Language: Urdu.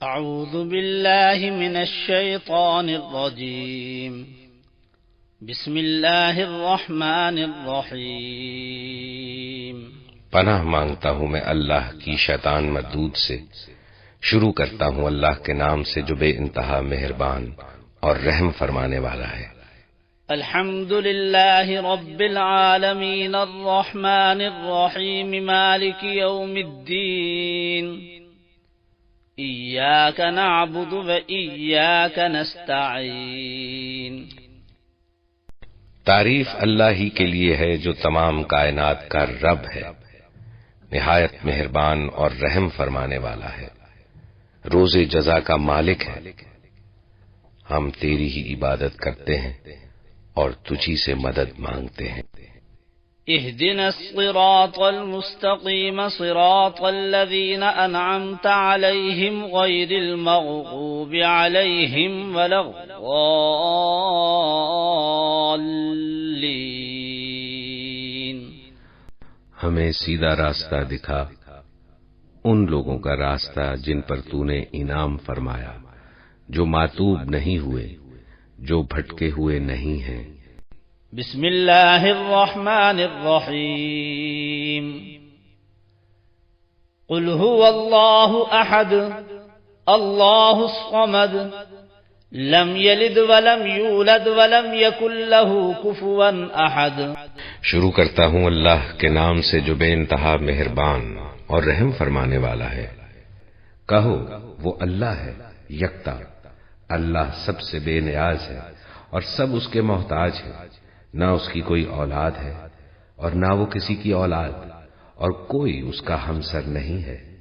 أعوذ بالله من الشيطان الرجيم بسم الله الرحمن الرحيم پناہ مانگتا ہوں میں اللہ کی شیطان مردود سے۔ شروع کرتا ہوں اللہ کے نام سے جو بے انتہا مہربان اور رحم فرمانے والا ہے۔ الحمد لله رب العالمين الرحمن الرحيم مالك يوم الدين إياك نعبد وإياك نستعين۔ تعریف اللہ ہی کے لیے ہے جو تمام کائنات کا رب ہے، نہایت مہربان اور رحم فرمانے والا ہے، روز جزا کا مالک ہے۔ ہم تیری ہی عبادت کرتے ہیں اور تجھی سے مدد مانگتے ہیں۔ اهدنا الصراط المستقيم صراط الذين أنعمت عليهم غير المغضوب عليهم ولا الضالين۔ ہمیں سیدھا راستہ دکھا، ان لوگوں کا راستہ جن پر تو نے انعام فرمایا، جو ماتوب نہیں ہوئے، جو بھٹکے ہوئے نہیں ہیں۔ بسم الله الرحمن الرحيم قل هو الله أحد الله الصمد لم يلد ولم يولد ولم يكن له كفوا أحد۔ شروع کرتا ہوں اللہ کے نام سے جو بے انتہا مہربان اور رحم فرمانے والا ہے۔ کہو وہ اللہ ہے یکتا، اللہ سب سے بے نیاز ہے اور سب اس کے محتاج ہے، نہ اس کی کوئی اولاد ہے اور نہ وہ کسی کی اولاد، اور کوئی اس کا ہمسر نہیں ہے۔